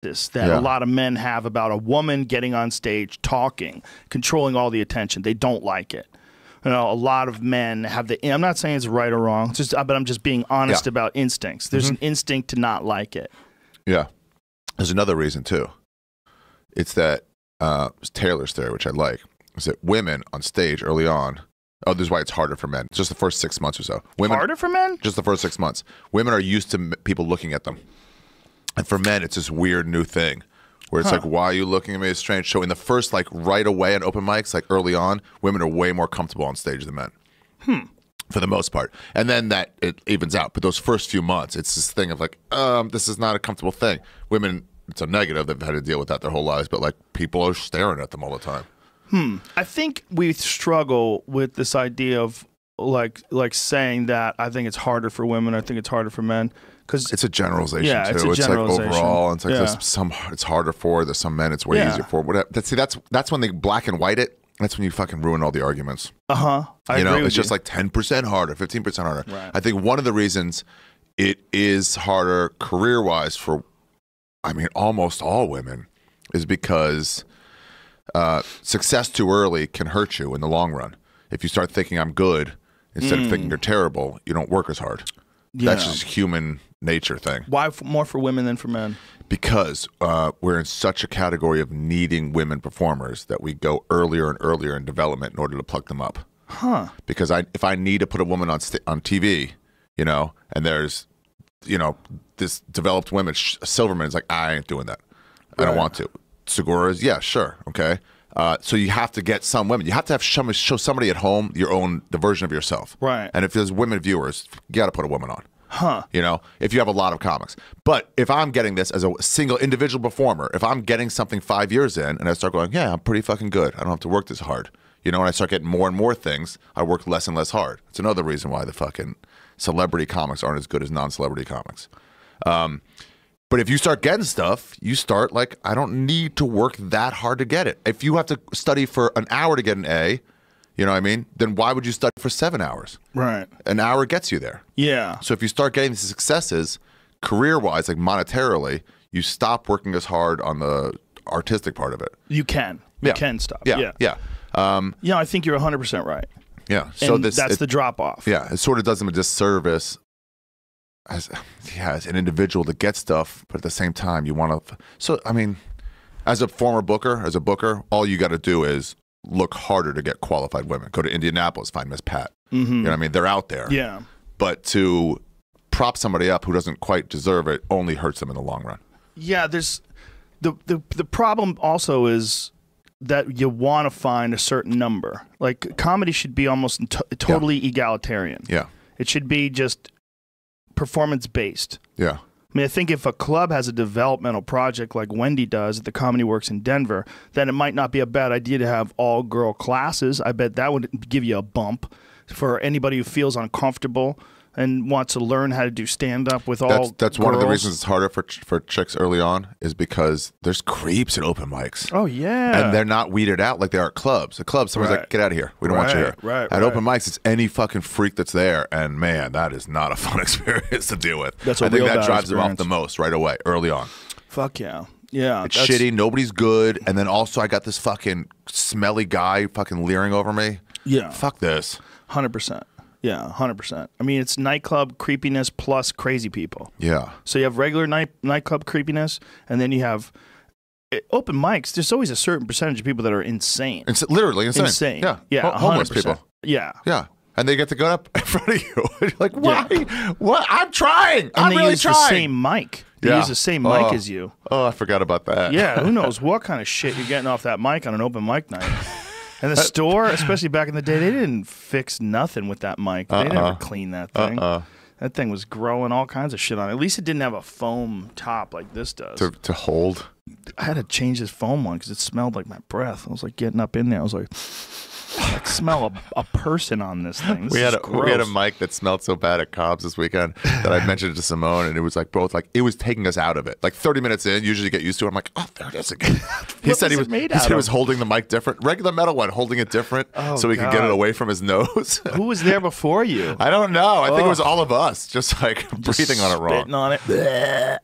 justice that a lot of men have about a woman getting on stage, talking, controlling all the attention. They don't like it. You know, a lot of men have the, I'm not saying it's right or wrong, but I'm just being honest about instincts. There's an instinct to not like it. Yeah. There's another reason too. It's that Taylor's theory, which I like, is that women on stage early on, this is why it's harder for men. Just the first 6 months or so. Women, harder for men? Just the first 6 months. Women are used to people looking at them. And for men, it's this weird new thing where it's like, why are you looking at me? It's strange. So in the first, like right away on open mics, like early on, women are way more comfortable on stage than men. For the most part. And then that it evens out. But those first few months, it's this thing of like, this is not a comfortable thing. Women, it's a negative. They've had to deal with that their whole lives. But like people are staring at them all the time. I think we struggle with this idea of like saying that I think it's harder for women. I think it's harder for men. Because it's a generalization too. It's a generalization. Like overall, it's like there's some it's harder for. There's some men it's way easier for. Whatever. That's when they black and white it. That's when you fucking ruin all the arguments. I agree with it's just like 10% harder, 15% harder. Right. I think one of the reasons it is harder career-wise for, I mean, almost all women is because success too early can hurt you in the long run. If you start thinking I'm good instead of thinking you're terrible, you don't work as hard. That's just a human nature thing. Why more for women than for men? Because we're in such a category of needing women performers that we go earlier and earlier in development in order to pluck them up. Because if I need to put a woman on TV, you know, and there's, you know, this developed woman, Silverman is like, I ain't doing that. I don't want to. Segura's, yeah, sure, okay. So you have to get some women. You have to show somebody at home the version of yourself. Right. And if there's women viewers, you got to put a woman on. You know, if you have a lot of comics. But if I'm getting this as a single individual performer, if I'm getting something 5 years in and I start going, yeah, I'm pretty fucking good. I don't have to work this hard. You know, when I start getting more and more things, I work less and less hard. It's another reason why the fucking celebrity comics aren't as good as non-celebrity comics. But if you start getting stuff, you start like, I don't need to work that hard to get it. If you have to study for an hour to get an A, you know what I mean? Then why would you study for 7 hours? Right. An hour gets you there. Yeah. So if you start getting these successes, career-wise, like monetarily, you stop working as hard on the artistic part of it. You can. You can stop. Yeah. I think you're 100% right. Yeah. So and that's the drop-off. Yeah. It sort of does them a disservice as an individual to get stuff, but at the same time, you want to. So, I mean, as a former booker, all you got to do is look harder to get qualified women. Go to Indianapolis, find Miss Pat. You know what I mean? They're out there. Yeah. But to prop somebody up who doesn't quite deserve it only hurts them in the long run. Yeah, there's the problem also is that you want to find a certain number. Like comedy should be almost totally egalitarian. Yeah. It should be just performance based. Yeah. I mean, I think if a club has a developmental project like Wendy does at the Comedy Works in Denver, then it might not be a bad idea to have all-girl classes. I bet that would give you a bump for anybody who feels uncomfortable and wants to learn how to do stand-up with all That's one of the reasons it's harder for chicks early on is because there's creeps at open mics. Oh, yeah. And they're not weeded out like they are at clubs. At clubs, someone's like, get out of here. We don't want you here. At open mics, it's any fucking freak that's there. And, man, that is not a fun experience to deal with. I think that drives them off the most right away, early on. Fuck yeah. Yeah. It's shitty. Nobody's good. And then also I got this fucking smelly guy fucking leering over me. Yeah. Fuck this. 100%. Yeah, 100%. I mean, it's nightclub creepiness plus crazy people. Yeah. So you have regular nightclub creepiness, and then you have open mics. There's always a certain percentage of people that are insane. It's literally insane. Insane. Yeah. Yeah. Homeless 100%. people. Yeah. Yeah. And they get to go up in front of you. You're like, why? Yeah. What? I'm trying. And I'm really use trying. The same mic. They use the same mic as you. Oh, I forgot about that. Yeah. Who knows what kind of shit you're getting off that mic on an open mic night. And the store, especially back in the day, they didn't fix nothing with that mic. They never cleaned that thing. That thing was growing all kinds of shit on it. At least it didn't have a foam top like this does. To hold? I had to change this foam one because it smelled like my breath. I was like getting up in there. I was like, I smell a person on this thing. We had a mic that smelled so bad at Cobb's this weekend that I mentioned it to Simone, and it was like both like it was taking us out of it. Like 30 minutes in, usually you get used to it. I'm like, oh, there it is again. He said he was holding the mic different, regular metal one, holding it different, so he could get it away from his nose. Who was there before you? I don't know. I think it was all of us, just like breathing on it wrong. Spitting on it.